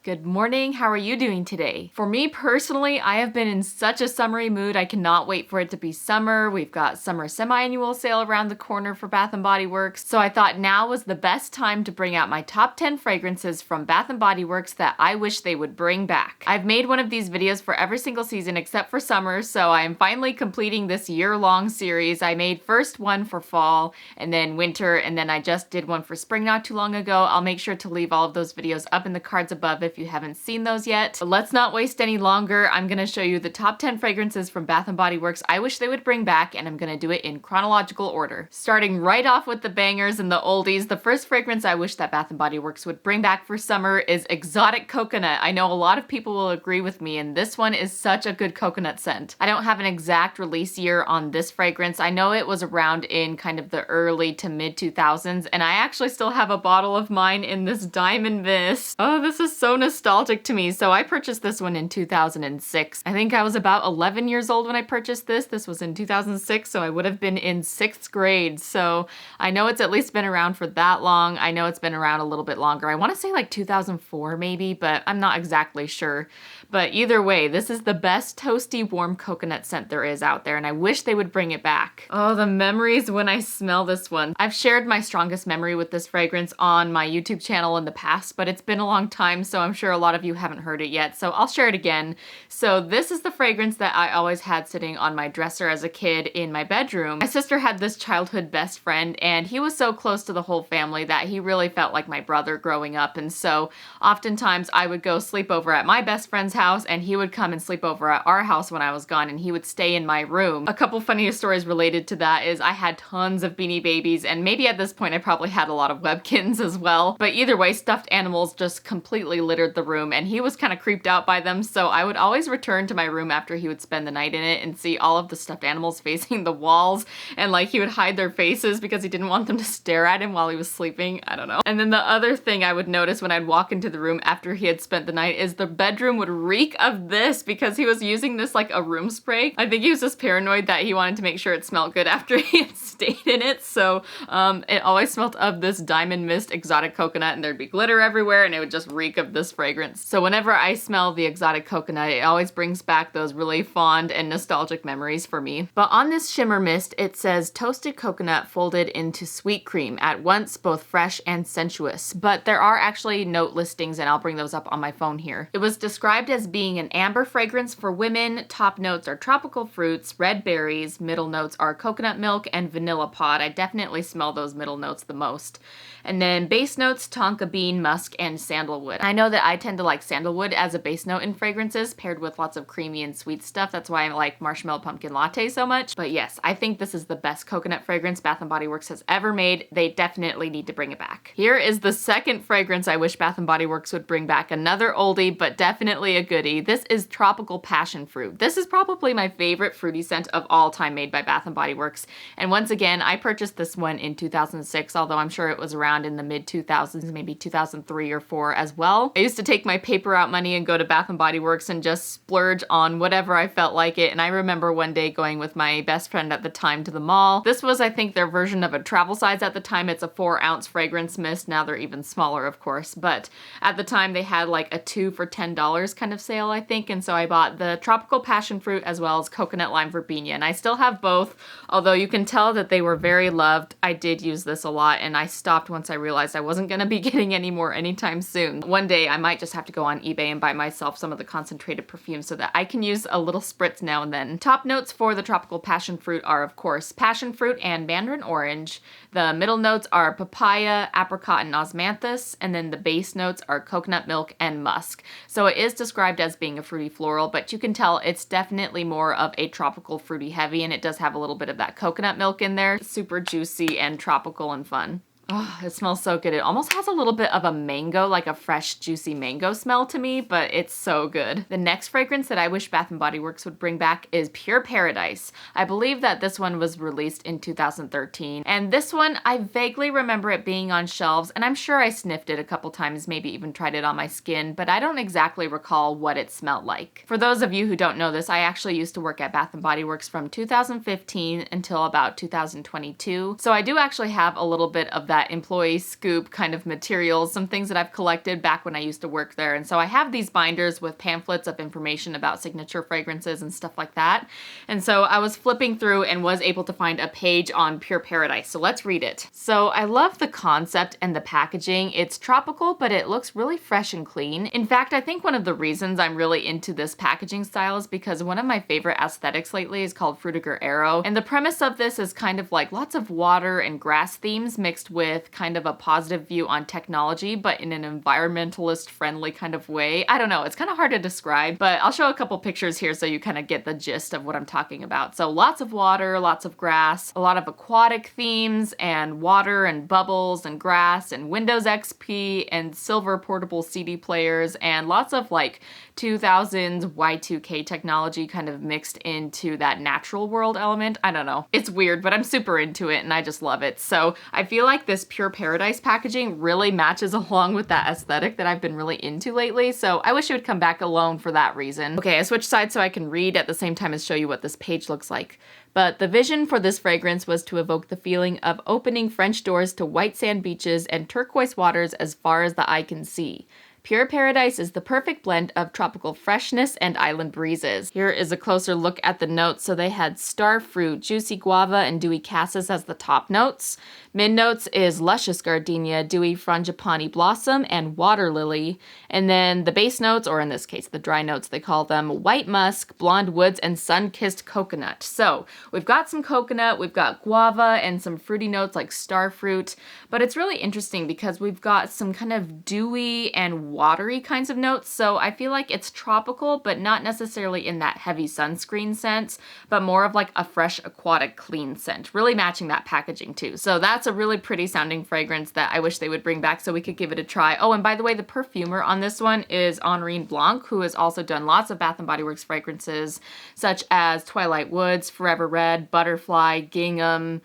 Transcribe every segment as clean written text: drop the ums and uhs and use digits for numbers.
Good morning, how are you doing today? For me personally, I have been in such a summery mood. I cannot wait for it to be summer. We've got summer semi-annual sale around the corner for Bath & Body Works, so I thought now was the best time to bring out my top 10 fragrances from Bath & Body Works that I wish they would bring back. I've made one of these videos for every single season except for summer, so I am finally completing this year-long series. I made first one for fall, and then winter, and then I just did one for spring not too long ago. I'll make sure to leave all of those videos up in the cards above if you haven't seen those yet. But let's not waste any longer. I'm gonna show you the top 10 fragrances from Bath & Body Works I wish they would bring back, and I'm gonna do it in chronological order. Starting right off with the bangers and the oldies, the first fragrance I wish that Bath & Body Works would bring back for summer is Exotic Coconut. I know a lot of people will agree with me, and this one is such a good coconut scent. I don't have an exact release year on this fragrance. I know it was around in kind of the early to mid 2000s, and I actually still have a bottle of mine in this diamond mist. Oh, this is so nostalgic to me. So I purchased this one in 2006. I think I was about 11 years old when I purchased this. This was in 2006, so I would have been in 6th grade. So I know it's at least been around for that long. I know it's been around a little bit longer. I want to say like 2004 maybe, but I'm not exactly sure. But either way, this is the best toasty warm coconut scent there is out there, and I wish they would bring it back. Oh, the memories when I smell this one. I've shared my strongest memory with this fragrance on my YouTube channel in the past, but it's been a long time, so I'm sure a lot of you haven't heard it yet, so I'll share it again. So this is the fragrance that I always had sitting on my dresser as a kid in my bedroom. My sister had this childhood best friend, and he was so close to the whole family that he really felt like my brother growing up, and so oftentimes I would go sleep over at my best friend's house, and he would come and sleep over at our house when I was gone, and he would stay in my room. A couple funny stories related to that is I had tons of Beanie Babies, and maybe at this point I probably had a lot of Webkins as well, but either way, stuffed animals just completely littered the room, and he was kind of creeped out by them, so I would always return to my room after he would spend the night in it and see all of the stuffed animals facing the walls, and like he would hide their faces because he didn't want them to stare at him while he was sleeping. I don't know. And then the other thing I would notice when I'd walk into the room after he had spent the night is the bedroom would reek of this because he was using this like a room spray. I think he was just paranoid that he wanted to make sure it smelled good after he had stayed in it, so it always smelled of this diamond mist Exotic Coconut, and there'd be glitter everywhere, and it would just reek of this fragrance. So whenever I smell the Exotic Coconut, it always brings back those really fond and nostalgic memories for me. But on this shimmer mist, it says toasted coconut folded into sweet cream, at once both fresh and sensuous. But there are actually note listings, and I'll bring those up on my phone here. It was described as being an amber fragrance for women. Top notes are tropical fruits, red berries, middle notes are coconut milk and vanilla pod. I definitely smell those middle notes the most. And then base notes, tonka bean, musk, and sandalwood. I know that I tend to like sandalwood as a base note in fragrances paired with lots of creamy and sweet stuff. That's why I like marshmallow pumpkin latte so much. But yes, I think this is the best coconut fragrance Bath & Body Works has ever made. They definitely need to bring it back. Here is the second fragrance I wish Bath & Body Works would bring back. Another oldie, but definitely a goodie. This is Tropical Passion Fruit. This is probably my favorite fruity scent of all time made by Bath & Body Works. And once again, I purchased this one in 2006, although I'm sure it was around in the mid 2000s, maybe 2003 or 4 as well. I used to take my paper out money and go to Bath & Body Works and just splurge on whatever I felt like it. And I remember one day going with my best friend at the time to the mall. This was, I think, their version of a travel size at the time. It's a 4-ounce fragrance mist. Now they're even smaller, of course, but at the time they had like a 2 for $10 kind of sale, I think. And so I bought the Tropical Passion Fruit as well as Coconut Lime Verbena, and I still have both, although you can tell that they were very loved. I did use this a lot, and I stopped once I realized I wasn't gonna be getting any more anytime soon. One day I might just have to go on eBay and buy myself some of the concentrated perfume so that I can use a little spritz now and then. Top notes for the Tropical Passion Fruit are, of course, passion fruit and mandarin orange. The middle notes are papaya, apricot, and osmanthus, and then the base notes are coconut milk and musk. So it is described as being a fruity floral, but you can tell it's definitely more of a tropical fruity heavy, and it does have a little bit of that coconut milk in there. Super juicy and tropical and fun. Oh, it smells so good. It almost has a little bit of a mango, like a fresh, juicy mango smell to me, but it's so good. The next fragrance that I wish Bath & Body Works would bring back is Pure Paradise. I believe that this one was released in 2013, and this one, I vaguely remember it being on shelves, and I'm sure I sniffed it a couple times, maybe even tried it on my skin, but I don't exactly recall what it smelled like. For those of you who don't know this, I actually used to work at Bath & Body Works from 2015 until about 2022, so I do actually have a little bit of that that employee scoop kind of materials, some things that I've collected back when I used to work there. And so I have these binders with pamphlets of information about signature fragrances and stuff like that. And so I was flipping through and was able to find a page on Pure Paradise. So let's read it. So I love the concept and the packaging. It's tropical, but it looks really fresh and clean. In fact, I think one of the reasons I'm really into this packaging style is because one of my favorite aesthetics lately is called Frutiger Aero. And the premise of this is kind of like lots of water and grass themes mixed with kind of a positive view on technology, but in an environmentalist friendly kind of way. I don't know, it's kind of hard to describe, but I'll show a couple pictures here so you kind of get the gist of what I'm talking about. So lots of water, lots of grass, a lot of aquatic themes and water and bubbles and grass and Windows XP and silver portable CD players and lots of like 2000s Y2K technology kind of mixed into that natural world element. I don't know. It's weird, but I'm super into it and I just love it. So I feel like this Pure Paradise packaging really matches along with that aesthetic that I've been really into lately. So I wish it would come back alone for that reason. Okay, I switched sides so I can read at the same time as show you what this page looks like. But the vision for this fragrance was to evoke the feeling of opening French doors to white sand beaches and turquoise waters as far as the eye can see. Pure Paradise is the perfect blend of tropical freshness and island breezes. Here is a closer look at the notes. So they had star fruit, juicy guava, and dewy cassis as the top notes. Mid notes is luscious gardenia, dewy frangipani blossom, and water lily. And then the base notes, or in this case the dry notes, they call them white musk, blonde woods, and sun-kissed coconut. So we've got some coconut, we've got guava, and some fruity notes like star fruit. But it's really interesting because we've got some kind of dewy and watery kinds of notes. So I feel like it's tropical, but not necessarily in that heavy sunscreen sense, but more of like a fresh aquatic clean scent, really matching that packaging too. So that's a really pretty sounding fragrance that I wish they would bring back so we could give it a try. Oh, and by the way, the perfumer on this one is Henri Blanc, who has also done lots of Bath & Body Works fragrances, such as Twilight Woods, Forever Red, Butterfly, Gingham,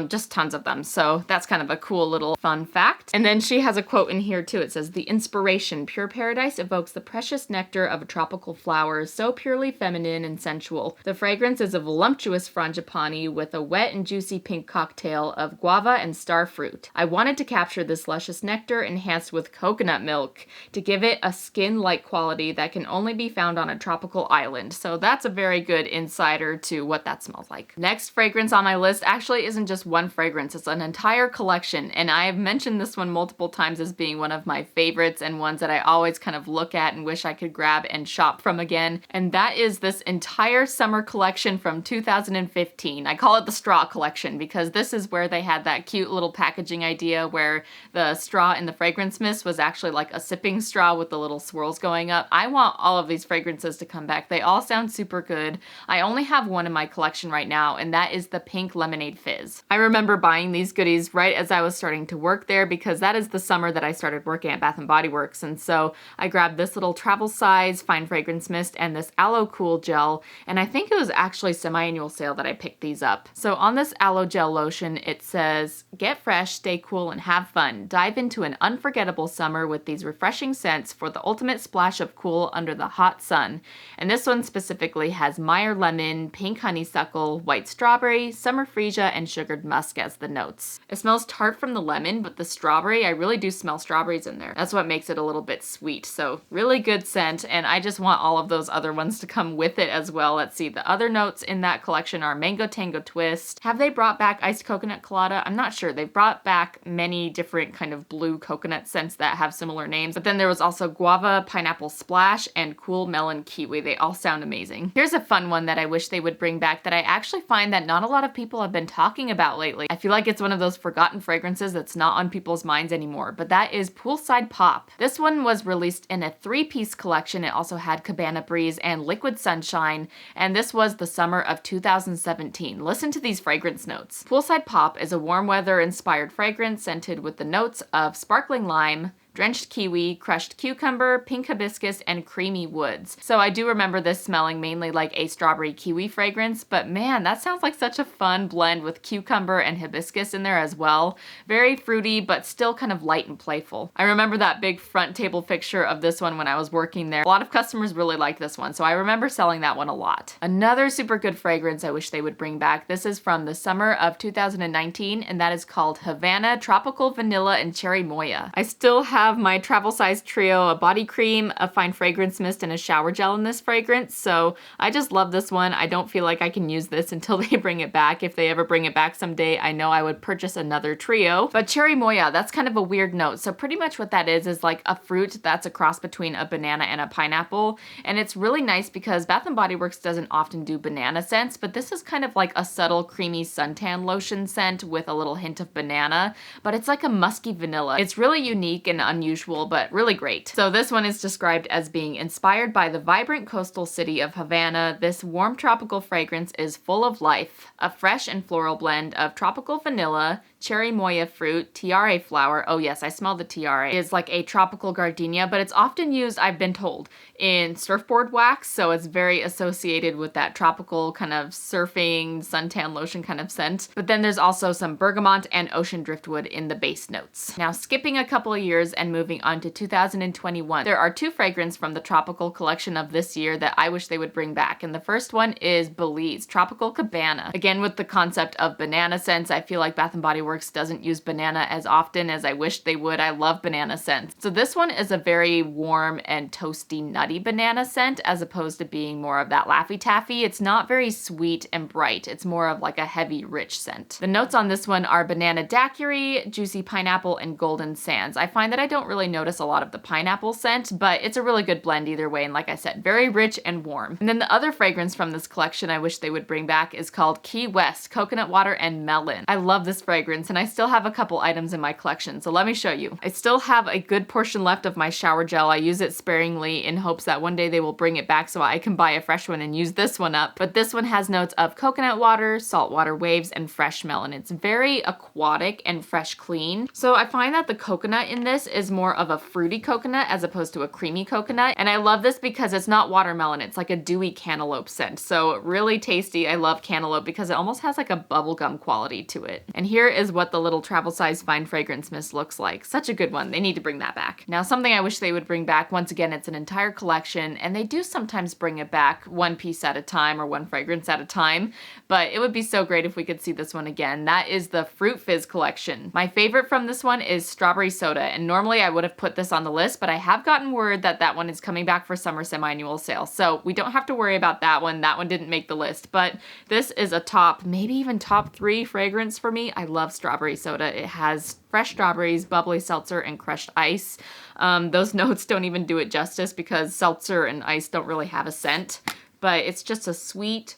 just tons of them. So that's kind of a cool little fun fact. And then she has a quote in here too. It says, "The inspiration, Pure Paradise evokes the precious nectar of a tropical flower, so purely feminine and sensual. The fragrance is a voluptuous frangipani with a wet and juicy pink cocktail of guava and star fruit. I wanted to capture this luscious nectar enhanced with coconut milk to give it a skin-like quality that can only be found on a tropical island." So that's a very good insider to what that smells like. Next fragrance on my list actually isn't just one fragrance, it's an entire collection, and I have mentioned this one multiple times as being one of my favorites and ones that I always kind of look at and wish I could grab and shop from again, and that is this entire summer collection from 2015. I call it the straw collection because this is where they had that cute little packaging idea where the straw in the fragrance mist was actually like a sipping straw with the little swirls going up. I want all of these fragrances to come back. They all sound super good. I only have one in my collection right now, and that is the Pink Lemonade Fizz. I remember buying these goodies right as I was starting to work there because that is the summer that I started working at Bath & Body Works, and so I grabbed this little travel size fine fragrance mist and this aloe cool gel, and I think it was actually semi-annual sale that I picked these up. So on this aloe gel lotion it says, "Get fresh, stay cool, and have fun. Dive into an unforgettable summer with these refreshing scents for the ultimate splash of cool under the hot sun." And this one specifically has Meyer lemon, pink honeysuckle, white strawberry, summer freesia, and sugared musk as the notes. It smells tart from the lemon, but the strawberry, I really do smell strawberries in there. That's what makes it a little bit sweet. So really good scent, and I just want all of those other ones to come with it as well. Let's see, the other notes in that collection are Mango Tango Twist. Have they brought back Iced Coconut Colada? I'm not sure. They've brought back many different kind of blue coconut scents that have similar names, but then there was also Guava Pineapple Splash and Cool Melon Kiwi. They all sound amazing. Here's a fun one that I wish they would bring back that I actually find that not a lot of people have been talking about lately. I feel like it's one of those forgotten fragrances that's not on people's minds anymore, but that is Poolside Pop. This one was released in a 3-piece collection. It also had Cabana Breeze and Liquid Sunshine, and this was the summer of 2017. Listen to these fragrance notes. Poolside Pop is a warm weather inspired fragrance scented with the notes of sparkling lime, drenched kiwi, crushed cucumber, pink hibiscus, and creamy woods. So I do remember this smelling mainly like a strawberry kiwi fragrance, but man, that sounds like such a fun blend with cucumber and hibiscus in there as well. Very fruity, but still kind of light and playful. I remember that big front table picture of this one when I was working there. A lot of customers really liked this one, so I remember selling that one a lot. Another super good fragrance I wish they would bring back. This is from the summer of 2019, and that is called Havana Tropical Vanilla and Cherry Moya. I still have my travel size trio, a body cream, a fine fragrance mist, and a shower gel in this fragrance, so I just love this one. I don't feel like I can use this until they bring it back. If they ever bring it back someday, I know I would purchase another trio. But Cherry Moya, that's kind of a weird note. So pretty much what that is like a fruit that's a cross between a banana and a pineapple, and it's really nice because Bath & Body Works doesn't often do banana scents, but this is kind of like a subtle creamy suntan lotion scent with a little hint of banana, but it's like a musky vanilla. It's really unique and unusual, but really great. So this one is described as being inspired by the vibrant coastal city of Havana. This warm tropical fragrance is full of life, a fresh and floral blend of tropical vanilla, cherry moya fruit, tiare flower. Oh yes, I smell the tiare. It is like a tropical gardenia, but it's often used, I've been told, in surfboard wax, so it's very associated with that tropical kind of surfing, suntan lotion kind of scent. But then there's also some bergamot and ocean driftwood in the base notes. Now skipping a couple of years and moving on to 2021, there are two fragrances from the tropical collection of this year that I wish they would bring back, and the first one is Belize Tropical Cabana. Again, with the concept of banana scents, I feel like Bath & Body Works doesn't use banana as often as I wish they would. I love banana scents. So this one is a very warm and toasty, nutty banana scent as opposed to being more of that Laffy Taffy. It's not very sweet and bright. It's more of like a heavy, rich scent. The notes on this one are banana daiquiri, juicy pineapple, and golden sands. I find that I don't really notice a lot of the pineapple scent, but it's a really good blend either way. And like I said, very rich and warm. And then the other fragrance from this collection I wish they would bring back is called Key West Coconut Water and Melon. I love this fragrance, and I still have a couple items in my collection, so let me show you. I still have a good portion left of my shower gel. I use it sparingly in hopes that one day they will bring it back so I can buy a fresh one and use this one up. But this one has notes of coconut water, saltwater waves, and fresh melon. It's very aquatic and fresh clean. So I find that the coconut in this is more of a fruity coconut as opposed to a creamy coconut. And I love this because it's not watermelon. It's like a dewy cantaloupe scent. So really tasty. I love cantaloupe because it almost has like a bubblegum quality to it. And here is what the little travel size fine fragrance mist looks like. Such a good one. They need to bring that back. Now, something I wish they would bring back, once again, it's an entire collection, and they do sometimes bring it back one piece at a time or one fragrance at a time, but it would be so great if we could see this one again. That is the Fruit Fizz collection. My favorite from this one is strawberry soda, and normally I would have put this on the list, but I have gotten word that that one is coming back for summer semi-annual sale, so we don't have to worry about that one. That one didn't make the list, but this is a top, maybe even top 3 fragrance for me. I love strawberry soda. It has fresh strawberries, bubbly seltzer, and crushed ice. Those notes don't even do it justice because seltzer and ice don't really have a scent, but it's just a sweet,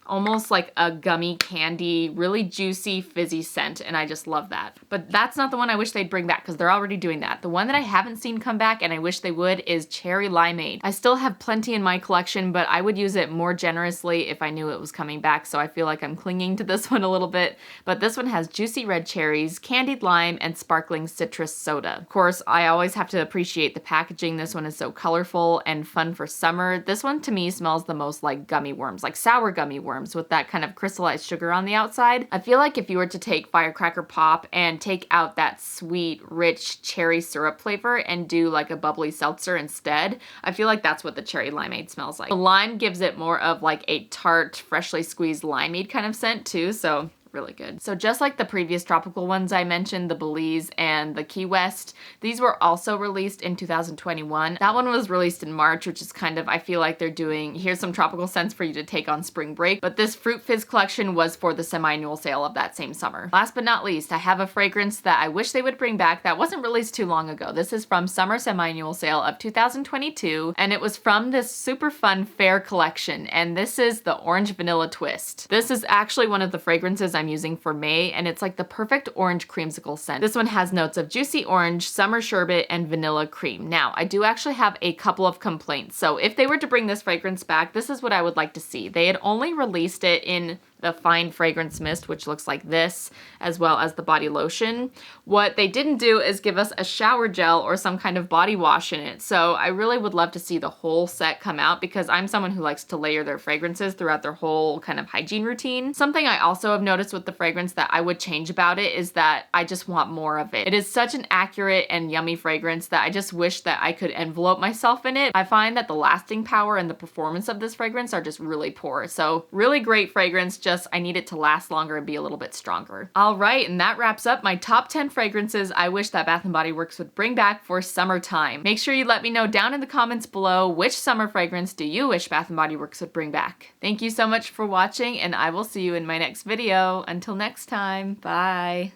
almost like a gummy candy, really juicy, fizzy scent, and I just love that. But that's not the one I wish they'd bring back because they're already doing that. The one that I haven't seen come back and I wish they would is Cherry Limeade. I still have plenty in my collection, but I would use it more generously if I knew it was coming back, so I feel like I'm clinging to this one a little bit. But this one has juicy red cherries, candied lime, and sparkling citrus soda. Of course, I always have to appreciate the packaging. This one is so colorful and fun for summer. This one to me smells the most like gummy worms, like sour gummy worms with that kind of crystallized sugar on the outside. I feel like if you were to take Firecracker Pop and take out that sweet, rich cherry syrup flavor and do like a bubbly seltzer instead, I feel like that's what the Cherry Limeade smells like. The lime gives it more of like a tart, freshly squeezed limeade kind of scent too, so really good. So just like the previous tropical ones I mentioned, the Belize and the Key West, these were also released in 2021. That one was released in March, which is kind of, I feel like they're doing, here's some tropical scents for you to take on spring break, but this Fruit Fizz collection was for the semi-annual sale of that same summer. Last but not least, I have a fragrance that I wish they would bring back that wasn't released too long ago. This is from summer semi-annual sale of 2022, and it was from this super fun fair collection, and this is the Orange Vanilla Twist. This is actually one of the fragrances I'm using for May, and it's like the perfect orange creamsicle scent. This one has notes of juicy orange, summer sherbet, and vanilla cream. Now, I do actually have a couple of complaints. So if they were to bring this fragrance back, this is what I would like to see. They had only released it in the fine fragrance mist, which looks like this, as well as the body lotion. What they didn't do is give us a shower gel or some kind of body wash in it. So I really would love to see the whole set come out because I'm someone who likes to layer their fragrances throughout their whole kind of hygiene routine. Something I also have noticed with the fragrance that I would change about it is that I just want more of it. It is such an accurate and yummy fragrance that I just wish that I could envelope myself in it. I find that the lasting power and the performance of this fragrance are just really poor. So really great fragrance, just I need it to last longer and be a little bit stronger. All right, and that wraps up my top 10 fragrances I wish that Bath & Body Works would bring back for summertime. Make sure you let me know down in the comments below which summer fragrance do you wish Bath & Body Works would bring back. Thank you so much for watching, and I will see you in my next video. Until next time, bye.